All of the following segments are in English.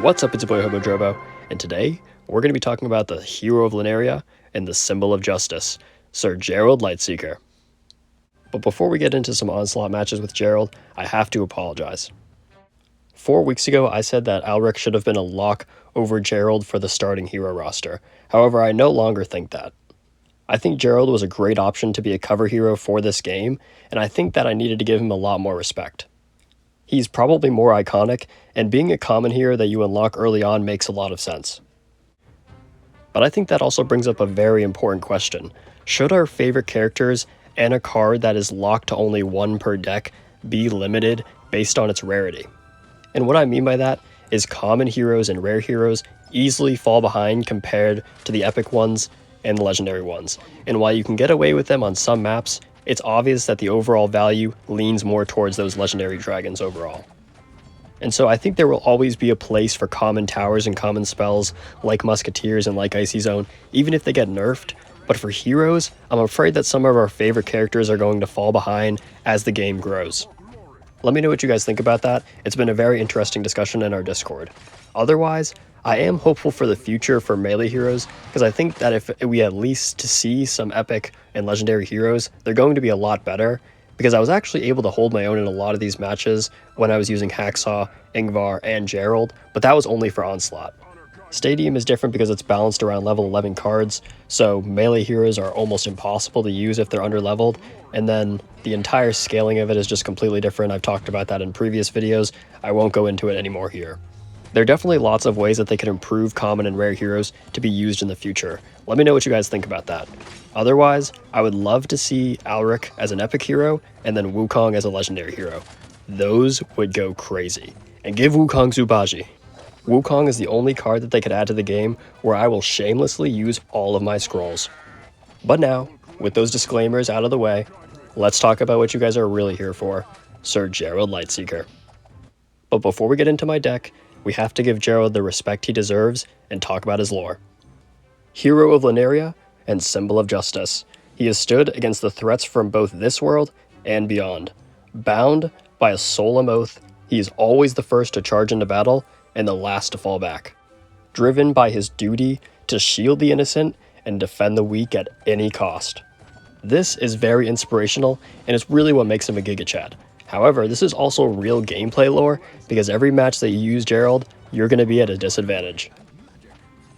What's up, it's your boy Hobo Drobo, and today we're going to be talking about the hero of Linearia and the symbol of justice, Sir Gerald Lightseeker. But before we get into some Onslaught matches with Gerald, I have to apologize. 4 weeks ago, I said that Alric should have been a lock over Gerald for the starting hero roster. However, I no longer think that. I think Gerald was a great option to be a cover hero for this game, and I think that I needed to give him a lot more respect. He's probably more iconic, and being a common hero that you unlock early on makes a lot of sense. But I think that also brings up a very important question. Should our favorite characters and a card that is locked to only one per deck be limited based on its rarity? And what I mean by that is common heroes and rare heroes easily fall behind compared to the epic ones and the legendary ones. And while you can get away with them on some maps, it's obvious that the overall value leans more towards those legendary dragons overall. And so I think there will always be a place for common towers and common spells like Musketeers and like Icy Zone, even if they get nerfed. But for heroes, I'm afraid that some of our favorite characters are going to fall behind as the game grows. Let me know what you guys think about that. It's been a very interesting discussion in our Discord. Otherwise, I am hopeful for the future for melee heroes, because I think that if we at least see some epic and legendary heroes, they're going to be a lot better, because I was actually able to hold my own in a lot of these matches when I was using Hacksaw, Ingvar, and Gerald, but that was only for Onslaught. Stadium is different because it's balanced around level 11 cards, so melee heroes are almost impossible to use if they're under-leveled, and then the entire scaling of it is just completely different. I've talked about that in previous videos. I won't go into it anymore here. There are definitely lots of ways that they can improve common and rare heroes to be used in the future. Let me know what you guys think about that. Otherwise, I would love to see Alric as an epic hero and then Wukong as a legendary hero. Those would go crazy. And give Wukong Zubaji. Wukong is the only card that they could add to the game where I will shamelessly use all of my scrolls. But now, with those disclaimers out of the way, let's talk about what you guys are really here for, Sir Gerald Lightseeker. But before we get into my deck, we have to give Gerald the respect he deserves and talk about his lore. Hero of Linearia and symbol of justice, he has stood against the threats from both this world and beyond. Bound by a solemn oath, he is always the first to charge into battle and the last to fall back. Driven by his duty to shield the innocent and defend the weak at any cost. This is very inspirational, and it's really what makes him a Giga Chad. However, this is also real gameplay lore, because every match that you use Gerald, you're going to be at a disadvantage.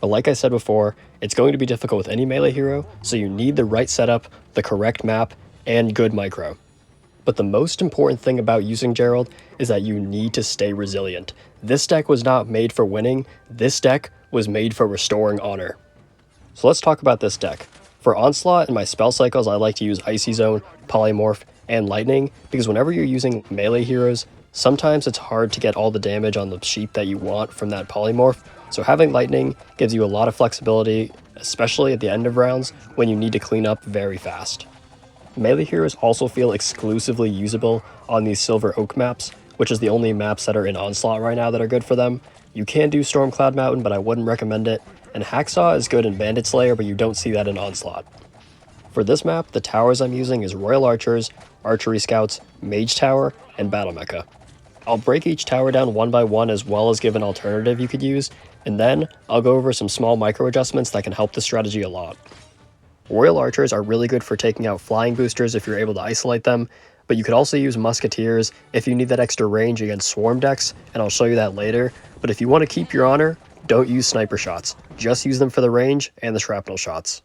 But like I said before, it's going to be difficult with any melee hero, so you need the right setup, the correct map, and good micro. But the most important thing about using Gerald is that you need to stay resilient. This deck was not made for winning, this deck was made for restoring honor. So let's talk about this deck. For Onslaught and my spell cycles, I like to use Icy Zone, Polymorph, and Lightning, because whenever you're using melee heroes, sometimes it's hard to get all the damage on the sheep that you want from that Polymorph, so having Lightning gives you a lot of flexibility, especially at the end of rounds when you need to clean up very fast. Melee heroes also feel exclusively usable on these Silver Oak maps, which is the only maps that are in Onslaught right now that are good for them. You can do Stormcloud Mountain, but I wouldn't recommend it, and Hacksaw is good in Bandit Slayer, but you don't see that in Onslaught. For this map, the towers I'm using is Royal Archers, Archery Scouts, Mage Tower, and Battle Mecha. I'll break each tower down one by one as well as give an alternative you could use, and then I'll go over some small micro adjustments that can help the strategy a lot. Royal Archers are really good for taking out flying boosters if you're able to isolate them, but you could also use Musketeers if you need that extra range against swarm decks, and I'll show you that later. But if you want to keep your honor, don't use sniper shots. Just use them for the range and the shrapnel shots.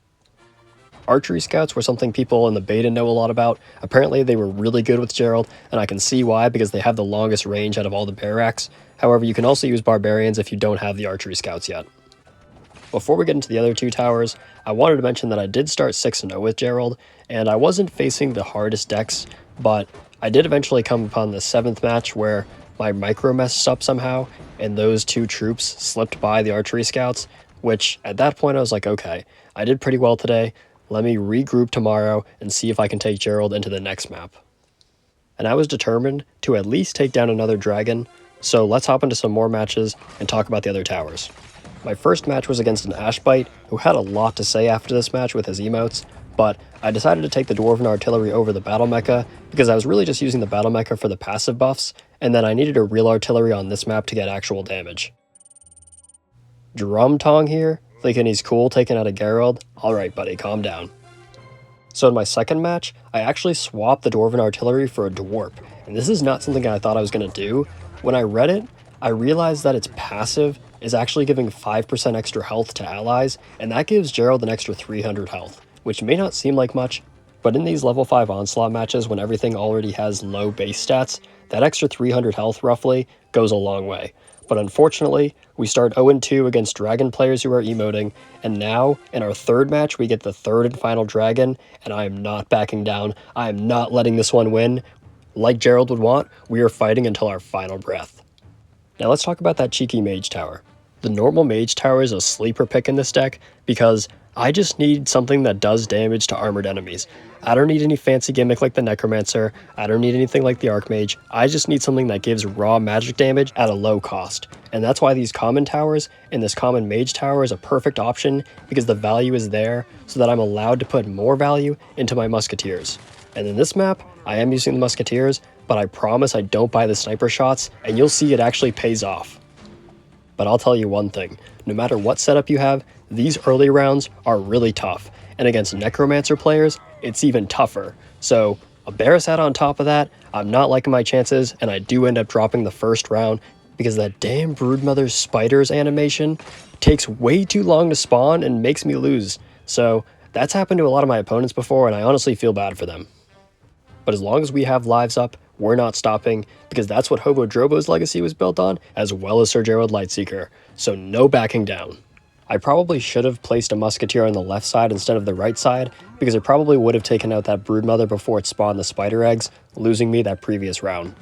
Archery Scouts were something people in the beta know a lot about. Apparently they were really good with Gerald, and I can see why, because they have the longest range out of all the barracks. However, you can also use Barbarians if you don't have the Archery Scouts yet. Before we get into the other two towers, I wanted to mention that I did start 6-0 with Gerald, and I wasn't facing the hardest decks, but I did eventually come upon the 7th match where my micro messed up somehow, and those two troops slipped by the Archery Scouts, which at that point I was like, okay, I did pretty well today. Let me regroup tomorrow and see if I can take Gerald into the next map. And I was determined to at least take down another dragon, so let's hop into some more matches and talk about the other towers. My first match was against an Ashbite who had a lot to say after this match with his emotes, but I decided to take the Dwarven Artillery over the Battle Mecha because I was really just using the Battle Mecha for the passive buffs, and then I needed a real artillery on this map to get actual damage. Drum Tong here, thinking he's cool taking out a Gerald. Alright buddy, calm down. So in my second match, I actually swapped the Dwarven Artillery for a Dwarp, and this is not something I thought I was going to do. When I read it, I realized that its passive is actually giving 5% extra health to allies, and that gives Gerald an extra 300 health, which may not seem like much, but in these level 5 Onslaught matches when everything already has low base stats, that extra 300 health roughly goes a long way. But unfortunately, we start 0-2 against dragon players who are emoting, and now, in our third match, we get the third and final dragon, and I am not backing down. I am not letting this one win. Like Gerald would want, we are fighting until our final breath. Now let's talk about that cheeky mage tower. The normal mage tower is a sleeper pick in this deck because I just need something that does damage to armored enemies. I don't need any fancy gimmick like the Necromancer, I don't need anything like the Archmage, I just need something that gives raw magic damage at a low cost. And that's why these common towers and this common mage tower is a perfect option because the value is there so that I'm allowed to put more value into my musketeers. And in this map, I am using the musketeers, but I promise I don't buy the sniper shots and you'll see it actually pays off. But I'll tell you one thing, no matter what setup you have, these early rounds are really tough, and against Necromancer players, it's even tougher. So, a Barasat on top of that, I'm not liking my chances, and I do end up dropping the first round because that damn Broodmother's Spiders animation takes way too long to spawn and makes me lose. So, that's happened to a lot of my opponents before, and I honestly feel bad for them. But as long as we have lives up, we're not stopping, because that's what Hobo Drobo's legacy was built on, as well as Sir Gerald Lightseeker, so no backing down. I probably should have placed a musketeer on the left side instead of the right side, because it probably would have taken out that Broodmother before it spawned the spider eggs, losing me that previous round.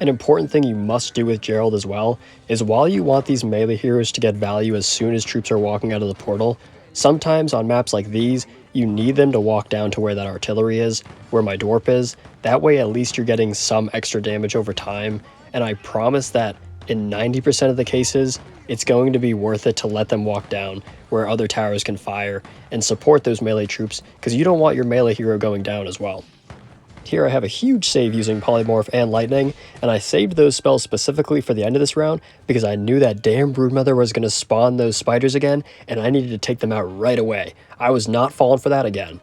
An important thing you must do with Gerald as well, is while you want these melee heroes to get value as soon as troops are walking out of the portal, sometimes on maps like these, you need them to walk down to where that artillery is, where my Dwarp is. That way at least you're getting some extra damage over time, and I promise that in 90% of the cases, it's going to be worth it to let them walk down where other towers can fire and support those melee troops, because you don't want your melee hero going down as well. Here I have a huge save using Polymorph and Lightning, and I saved those spells specifically for the end of this round because I knew that damn Broodmother was going to spawn those spiders again, and I needed to take them out right away. I was not falling for that again.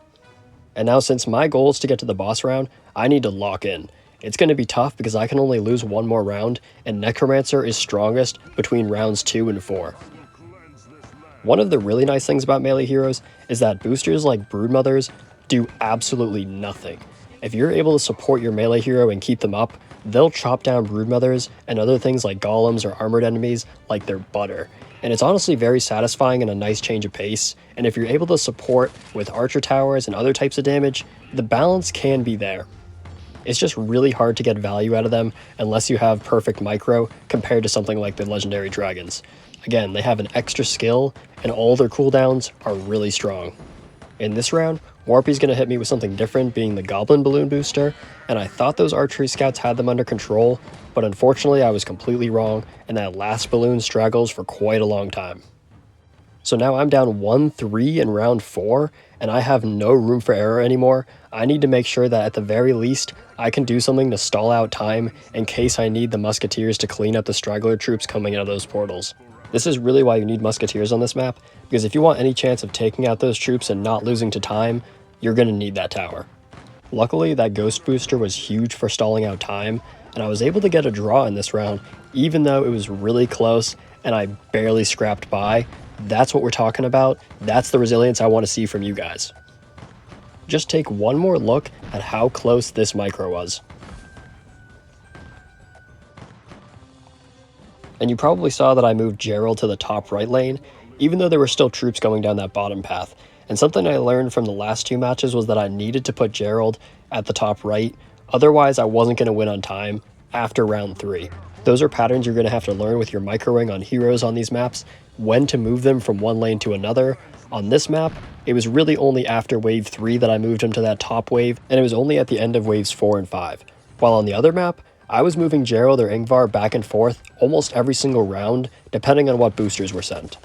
And now since my goal is to get to the boss round, I need to lock in. It's going to be tough because I can only lose one more round, and Necromancer is strongest between rounds 2 and 4. One of the really nice things about melee heroes is that boosters like Broodmothers do absolutely nothing. If you're able to support your melee hero and keep them up, they'll chop down Broodmothers and other things like golems or armored enemies like they're butter. And it's honestly very satisfying and a nice change of pace, and if you're able to support with archer towers and other types of damage, the balance can be there. It's just really hard to get value out of them unless you have perfect micro compared to something like the legendary dragons. Again, they have an extra skill and all their cooldowns are really strong. In this round, Warpy's going to hit me with something different, being the Goblin Balloon booster, and I thought those archery scouts had them under control, but unfortunately I was completely wrong, and that last balloon straggles for quite a long time. So now I'm down 1-3 in round 4, and I have no room for error anymore. I need to make sure that at the very least, I can do something to stall out time in case I need the musketeers to clean up the straggler troops coming out of those portals. This is really why you need musketeers on this map, because if you want any chance of taking out those troops and not losing to time, you're going to need that tower. Luckily, that ghost booster was huge for stalling out time, and I was able to get a draw in this round, even though it was really close and I barely scrapped by. That's what we're talking about. That's the resilience I want to see from you guys. Just take one more look at how close this micro was. And you probably saw that I moved Gerald to the top right lane, even though there were still troops going down that bottom path. And something I learned from the last 2 matches was that I needed to put Gerald at the top right, otherwise I wasn't going to win on time after round 3. Those are patterns you're going to have to learn with your microing on heroes on these maps, when to move them from one lane to another. On this map, it was really only after wave 3 that I moved him to that top wave, and it was only at the end of waves 4 and 5. While on the other map, I was moving Gerald or Ingvar back and forth almost every single round, depending on what boosters were sent.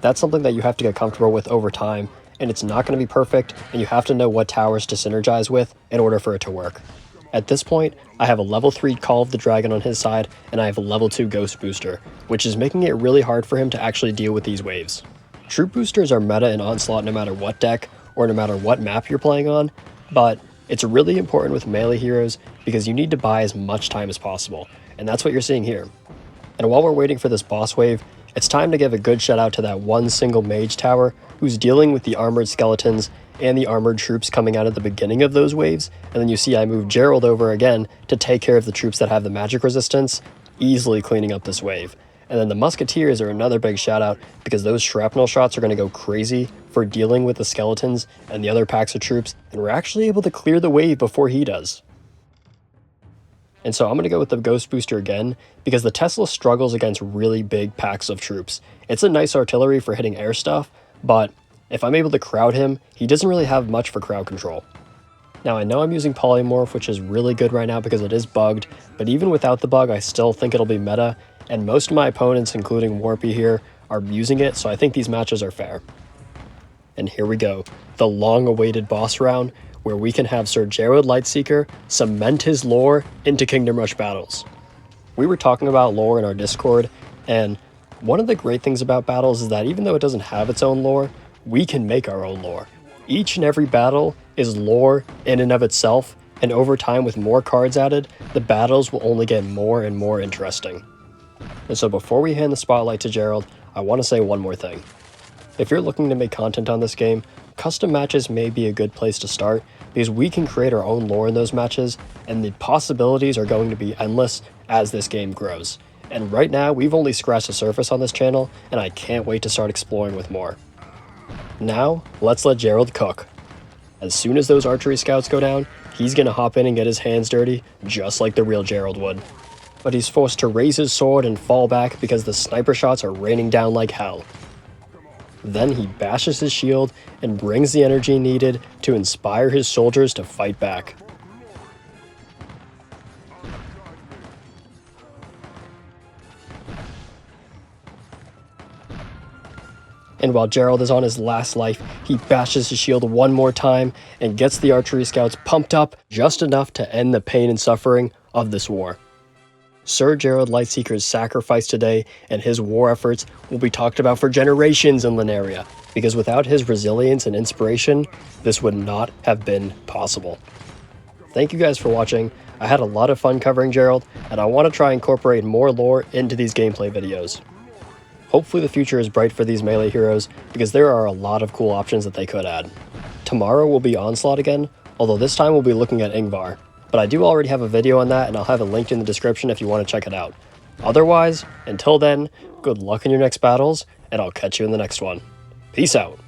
That's something that you have to get comfortable with over time, and it's not going to be perfect, and you have to know what towers to synergize with in order for it to work. At this point, I have a level 3 Call of the Dragon on his side, and I have a level 2 Ghost Booster, which is making it really hard for him to actually deal with these waves. Troop Boosters are meta in Onslaught no matter what deck, or no matter what map you're playing on, but it's really important with melee heroes because you need to buy as much time as possible, and that's what you're seeing here. And while we're waiting for this boss wave, it's time to give a good shout out to that one single mage tower who's dealing with the armored skeletons and the armored troops coming out at the beginning of those waves, and then you see I move Gerald over again to take care of the troops that have the magic resistance, easily cleaning up this wave. And then the musketeers are another big shout out because those shrapnel shots are going to go crazy for dealing with the skeletons and the other packs of troops, and we're actually able to clear the wave before he does. And so I'm going to go with the Ghost Booster again because the Tesla struggles against really big packs of troops. It's a nice artillery for hitting air stuff, but if I'm able to crowd him, he doesn't really have much for crowd control. Now I know I'm using Polymorph, which is really good right now because it is bugged, but even without the bug I still think it'll be meta, and most of my opponents, including Warpy here, are using it, so I think these matches are fair. And here we go, the long-awaited boss round, where we can have Sir Gerald Lightseeker cement his lore into Kingdom Rush battles. We were talking about lore in our Discord, and one of the great things about battles is that even though it doesn't have its own lore, we can make our own lore. Each and every battle is lore in and of itself, and over time with more cards added, the battles will only get more and more interesting. And so before we hand the spotlight to Gerald, I want to say one more thing. If you're looking to make content on this game, custom matches may be a good place to start because we can create our own lore in those matches, and the possibilities are going to be endless as this game grows. And right now, we've only scratched the surface on this channel, and I can't wait to start exploring with more. Now, let's let Gerald cook. As soon as those archery scouts go down, he's gonna hop in and get his hands dirty, just like the real Gerald would. But he's forced to raise his sword and fall back because the sniper shots are raining down like hell. Then he bashes his shield and brings the energy needed to inspire his soldiers to fight back. And while Gerald is on his last life, he bashes his shield one more time and gets the archery scouts pumped up just enough to end the pain and suffering of this war. Sir Gerald Lightseeker's sacrifice today and his war efforts will be talked about for generations in Lunaria, because without his resilience and inspiration, this would not have been possible. Thank you guys for watching. I had a lot of fun covering Gerald, and I want to try and incorporate more lore into these gameplay videos. Hopefully the future is bright for these melee heroes, because there are a lot of cool options that they could add. Tomorrow will be Onslaught again, although this time we'll be looking at Ingvar. But I do already have a video on that, and I'll have it linked in the description if you want to check it out. Otherwise, until then, good luck in your next battles, and I'll catch you in the next one. Peace out.